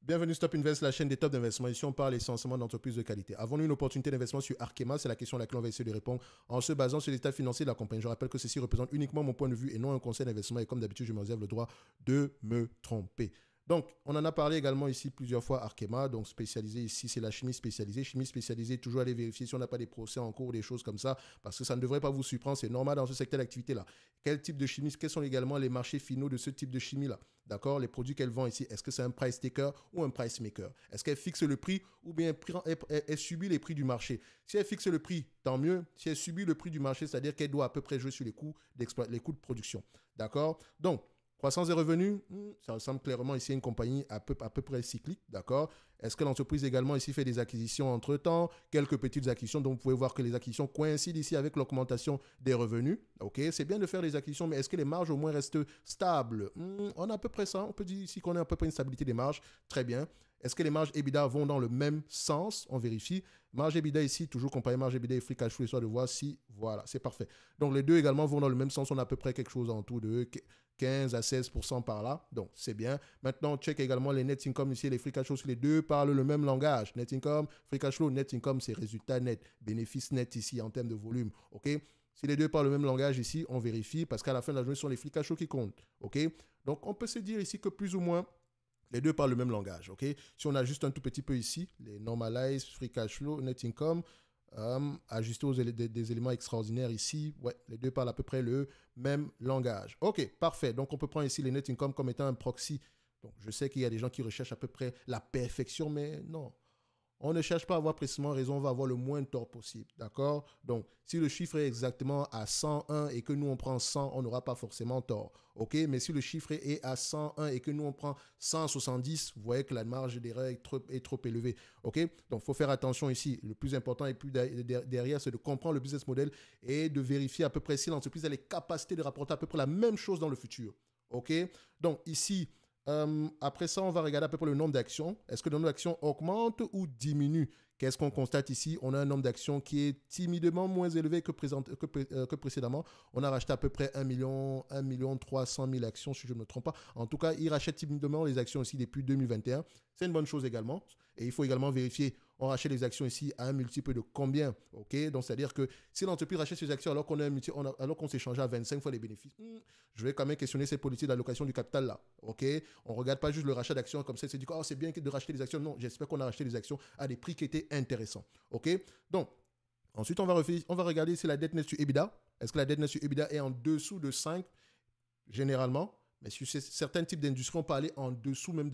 Bienvenue Stop Invest, la chaîne des tops d'investissement. Ici, on parle essentiellement d'entreprises de qualité. Avons-nous une opportunité d'investissement sur Arkema? C'est la question à laquelle on va essayer de répondre en se basant sur l'état financier de la compagnie. Je rappelle que ceci représente uniquement mon point de vue et non un conseil d'investissement. Et comme d'habitude, je me réserve le droit de me tromper. Donc, on en a parlé également ici plusieurs fois, Arkema, donc spécialisé ici, c'est la chimie spécialisée. Chimie spécialisée, toujours aller vérifier si on n'a pas des procès en cours ou des choses comme ça, parce que ça ne devrait pas vous surprendre, c'est normal dans ce secteur d'activité-là. Quel type de chimie, quels sont également les marchés finaux de ce type de chimie-là? D'accord? Les produits qu'elle vend ici, est-ce que c'est un price taker ou un price maker? Est-ce qu'elle fixe le prix ou bien elle subit les prix du marché? Si elle fixe le prix, tant mieux. Si elle subit le prix du marché, c'est-à-dire qu'elle doit à peu près jouer sur les coûts de production. D'accord? Donc, croissance des revenus, ça ressemble clairement ici à une compagnie à peu près cyclique, d'accord? Est-ce que l'entreprise également ici fait des acquisitions entre-temps? Quelques petites acquisitions, donc vous pouvez voir que les acquisitions coïncident ici avec l'augmentation des revenus, ok? C'est bien de faire des acquisitions, mais est-ce que les marges au moins restent stables? On a à peu près ça, on peut dire ici qu'on a à peu près une stabilité des marges, très bien. Est-ce que les marges EBITDA vont dans le même sens? On vérifie. Marge EBITDA ici, toujours comparé marge EBITDA et free cash flow, histoire de voir si, voilà, c'est parfait. Donc les deux également vont dans le même sens, on a à peu près quelque chose en tout de 15 à 16% par là, donc c'est bien. Maintenant, on check également les net income ici, les free cash flow, les deux parlent le même langage. Net income, free cash flow, net income, c'est résultat net, bénéfice net ici en termes de volume, ok? Si les deux parlent le même langage ici, on vérifie parce qu'à la fin de la journée, ce sont les free cash flow qui comptent, ok? Donc on peut se dire ici que plus ou moins, les deux parlent le même langage, ok? Si on ajuste un tout petit peu ici, les normalized, free cash flow, net income, ajusté aux des éléments extraordinaires ici, ouais, les deux parlent à peu près le même langage. Ok, parfait. Donc on peut prendre ici les net income comme étant un proxy. Donc je sais qu'il y a des gens qui recherchent à peu près la perfection, mais non. On ne cherche pas à avoir précisément raison, on va avoir le moins de tort possible. D'accord? Donc, si le chiffre est exactement à 101 et que nous on prend 100, on n'aura pas forcément tort. OK? Mais si le chiffre est à 101 et que nous on prend 170, vous voyez que la marge d'erreur est trop élevée. OK? Donc, il faut faire attention ici. Le plus important et plus derrière, c'est de comprendre le business model et de vérifier à peu près si l'entreprise a les capacités de rapporter à peu près la même chose dans le futur. OK? Donc, ici, après ça, on va regarder à peu près le nombre d'actions. Est-ce que le nombre d'actions augmente ou diminue? Qu'est-ce qu'on constate ici? On a un nombre d'actions qui est timidement moins élevé que précédemment. On a racheté à peu près 1 million 300 000 actions, si je ne me trompe pas. En tout cas, il rachète timidement les actions ici depuis 2021. C'est une bonne chose également. Et il faut également vérifier, on rachète les actions ici à un multiple de combien? OK? Donc, c'est-à-dire que si l'entreprise rachète ses actions alors alors qu'on s'est changé à 25 fois les bénéfices, je vais quand même questionner ces politiques d'allocation du capital là. OK? On ne regarde pas juste le rachat d'actions comme ça, c'est dit, oh, c'est bien de racheter les actions. Non, j'espère qu'on a racheté les actions à des prix qui étaient intéressants. OK? Donc, ensuite, on va regarder si la dette nette sur EBITDA. Est-ce que la dette nette sur EBITDA est en dessous de 5 généralement? Mais sur certains types d'industries, on peut aller en dessous même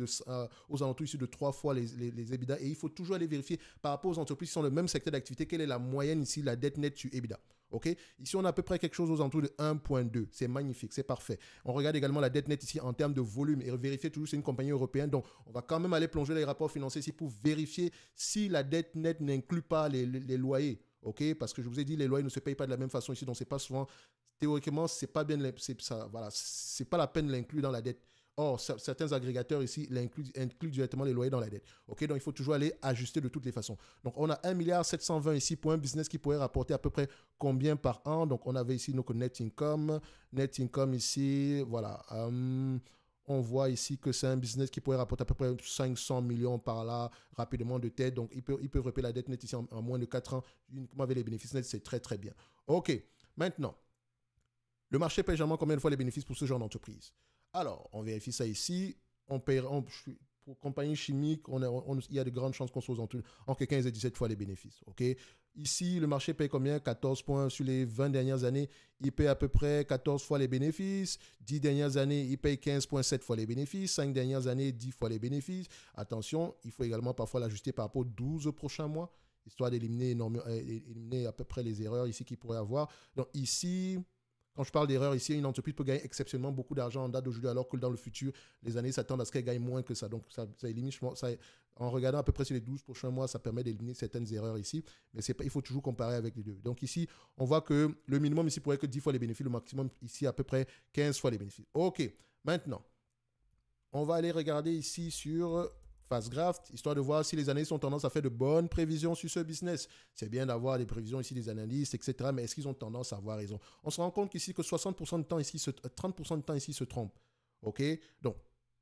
aux alentours ici de 3 fois les EBITDA. Et il faut toujours aller vérifier par rapport aux entreprises qui sont dans le même secteur d'activité, quelle est la moyenne ici, la dette nette sur EBITDA. OK? Ici, on a à peu près quelque chose aux alentours de 1,2. C'est magnifique, c'est parfait. On regarde également la dette nette ici en termes de volume et vérifier toujours si c'est une compagnie européenne. Donc, on va quand même aller plonger les rapports financiers ici pour vérifier si la dette nette n'inclut pas les loyers. OK? Parce que je vous ai dit, les loyers ne se payent pas de la même façon ici, donc c'est pas souvent théoriquement, c'est pas bien, voilà, c'est pas la peine de l'inclure dans la dette. Or, certains agrégateurs ici incluent directement les loyers dans la dette. OK, donc il faut toujours aller ajuster de toutes les façons. Donc, on a 1,720 milliard ici pour un business qui pourrait rapporter à peu près combien par an. Donc, on avait ici notre net income. Net income ici, voilà. On voit ici que c'est un business qui pourrait rapporter à peu près 500 millions par là, rapidement de tête. Donc, ils peuvent repayer la dette nette ici en moins de 4 ans. Uniquement avec les bénéfices nets, c'est très, très bien. OK, maintenant. Le marché paye généralement combien de fois les bénéfices pour ce genre d'entreprise? Alors, on vérifie ça ici. Pour compagnie chimique, il y a de grandes chances qu'on soit entre 15 et 17 fois les bénéfices. Okay? Ici, le marché paye combien? 14 points sur les 20 dernières années. Il paye à peu près 14 fois les bénéfices. 10 dernières années, il paye 15,7 fois les bénéfices. 5 dernières années, 10 fois les bénéfices. Attention, il faut également parfois l'ajuster par rapport aux 12 prochains mois, histoire d'éliminer à peu près les erreurs ici qu'il pourrait avoir. Donc ici, quand je parle d'erreur ici, une entreprise peut gagner exceptionnellement beaucoup d'argent en date d'aujourd'hui, alors que dans le futur, les années s'attendent à ce qu'elle gagne moins que ça. Donc, ça élimine, en regardant à peu près sur les 12 prochains mois, ça permet d'éliminer certaines erreurs ici. Mais il faut toujours comparer avec les deux. Donc, ici, on voit que le minimum ici pourrait être 10 fois les bénéfices, le maximum ici à peu près 15 fois les bénéfices. OK. Maintenant, on va aller regarder ici sur Fastgraft, histoire de voir si les analystes ont tendance à faire de bonnes prévisions sur ce business. C'est bien d'avoir des prévisions ici des analystes, etc. Mais est-ce qu'ils ont tendance à avoir raison? On se rend compte qu'ici que 60% de temps ici, 30% de temps ici se trompent. OK? Donc,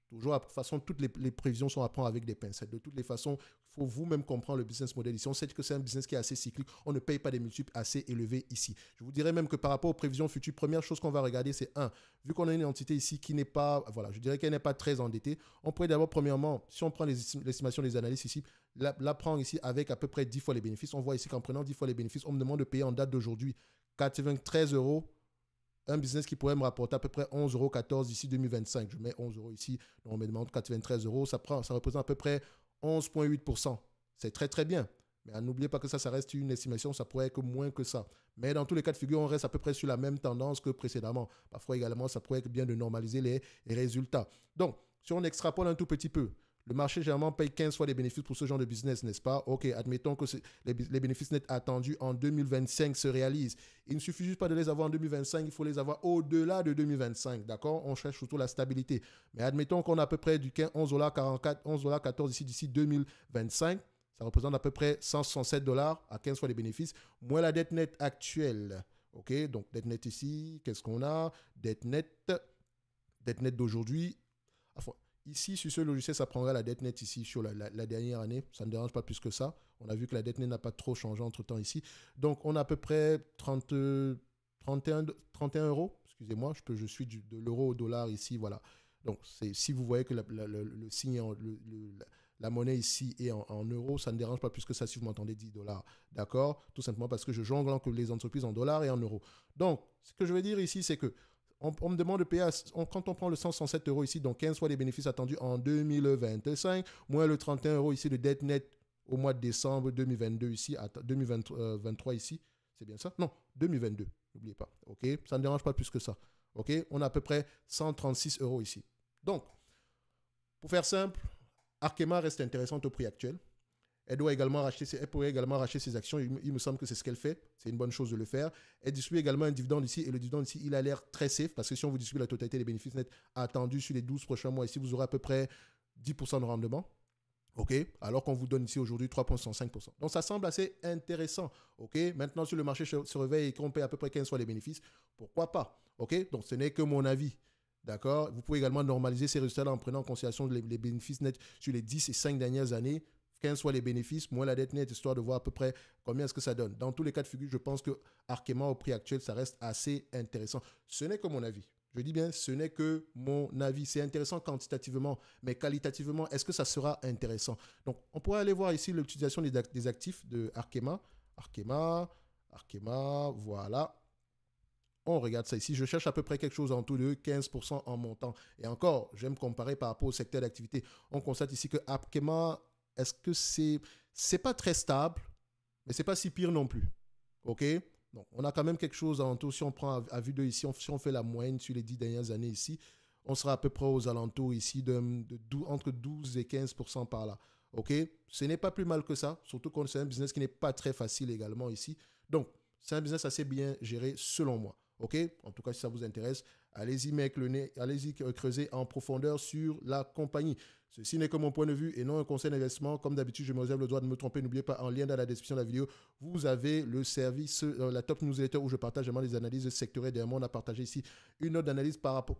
Toujours, de toute façon, toutes les prévisions sont à prendre avec des pincettes. De toutes les façons, il faut vous-même comprendre le business model ici. On sait que c'est un business qui est assez cyclique. On ne paye pas des multiples assez élevés ici. Je vous dirais même que par rapport aux prévisions futures, première chose qu'on va regarder, c'est vu qu'on a une entité ici qui n'est pas, voilà, je dirais qu'elle n'est pas très endettée, on pourrait d'abord, premièrement, si on prend l'estimation des analystes ici, la prendre ici avec à peu près 10 fois les bénéfices. On voit ici qu'en prenant 10 fois les bénéfices, on me demande de payer en date d'aujourd'hui 93 euros. Un business qui pourrait me rapporter à peu près 11,14 € d'ici 2025. Je mets 11 € ici, donc on me demande 93 euros. Ça représente à peu près 11,8%. C'est très, très bien. Mais n'oubliez pas que ça reste une estimation, ça pourrait être moins que ça. Mais dans tous les cas de figure, on reste à peu près sur la même tendance que précédemment. Parfois également, ça pourrait être bien de normaliser les résultats. Donc, si on extrapole un tout petit peu, le marché généralement paye 15 fois les bénéfices pour ce genre de business, n'est-ce pas? Ok, admettons que les bénéfices nets attendus en 2025 se réalisent. Il ne suffit juste pas de les avoir en 2025, il faut les avoir au-delà de 2025, d'accord? On cherche surtout la stabilité. Mais admettons qu'on a à peu près du 11,44 $, 11,14 $ d'ici 2025. Ça représente à peu près 167 $ à 15 fois les bénéfices, moins la dette nette actuelle. Ok, donc dette nette ici, qu'est-ce qu'on a? Dette nette d'aujourd'hui. Enfin, ici, sur ce logiciel, ça prendra la dette nette ici sur la dernière année. Ça ne dérange pas plus que ça. On a vu que la dette nette n'a pas trop changé entre-temps ici. Donc, on a à peu près 31 €. Excusez-moi, je suis de l'euro au dollar ici. Voilà. Donc, si vous voyez que le signe, la monnaie ici est en euros, ça ne dérange pas plus que ça si vous m'entendez 10 $. D'accord? Tout simplement parce que je jongle entre les entreprises en dollars et en euros. Donc, ce que je veux dire ici, c'est que on me demande de payer, quand on prend le 167 € ici, donc 15 fois les bénéfices attendus en 2025, moins le 31 € ici de dette nette au mois de décembre 2022 ici, 2023 ici, c'est bien ça? Non, 2022, n'oubliez pas, ok? Ça ne dérange pas plus que ça, ok? On a à peu près 136 € ici. Donc, pour faire simple, Arkema reste intéressante au prix actuel. Elle pourrait également racheter ses actions. Il me semble que c'est ce qu'elle fait. C'est une bonne chose de le faire. Elle distribue également un dividende ici. Et le dividende ici, il a l'air très safe. Parce que si on vous distribue la totalité des bénéfices nets attendus sur les 12 prochains mois, ici, vous aurez à peu près 10% de rendement. OK? Alors qu'on vous donne ici aujourd'hui 3,65%. Donc, ça semble assez intéressant. OK? Maintenant, si le marché se réveille et qu'on paye à peu près 15 fois les bénéfices, pourquoi pas? OK? Donc, ce n'est que mon avis. D'accord? Vous pouvez également normaliser ces résultats en prenant en considération les bénéfices nets sur les 10 et 5 dernières années. 15 fois les bénéfices, moins la dette nette, histoire de voir à peu près combien est-ce que ça donne. Dans tous les cas de figure, je pense que Arkema, au prix actuel, ça reste assez intéressant. Ce n'est que mon avis. Je dis bien, ce n'est que mon avis. C'est intéressant quantitativement, mais qualitativement, est-ce que ça sera intéressant? Donc, on pourrait aller voir ici l'utilisation des actifs de Arkema. Arkema, voilà. On regarde ça ici. Je cherche à peu près quelque chose en tout de 15% en montant. Et encore, j'aime comparer par rapport au secteur d'activité. On constate ici que Arkema, est-ce que c'est pas très stable, mais c'est pas si pire non plus. OK? Donc, on a quand même quelque chose en tout. Si on prend à vue d'œil ici, si on fait la moyenne sur les 10 dernières années ici, on sera à peu près aux alentours ici entre 12 et 15% par là. OK? Ce n'est pas plus mal que ça, surtout quand c'est un business qui n'est pas très facile également ici. Donc, c'est un business assez bien géré selon moi. OK? En tout cas, si ça vous intéresse, allez-y mettre le nez, allez-y creuser en profondeur sur la compagnie. Ceci n'est que mon point de vue et non un conseil d'investissement. Comme d'habitude, je me réserve le droit de me tromper. N'oubliez pas, en lien dans la description de la vidéo, vous avez le service, la top newsletter où je partage vraiment les analyses sectorielles. D'ailleurs, on a partagé ici une note d'analyse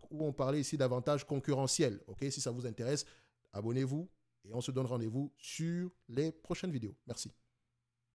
où on parlait ici d'avantages concurrentiels. OK? Si ça vous intéresse, abonnez-vous et on se donne rendez-vous sur les prochaines vidéos. Merci.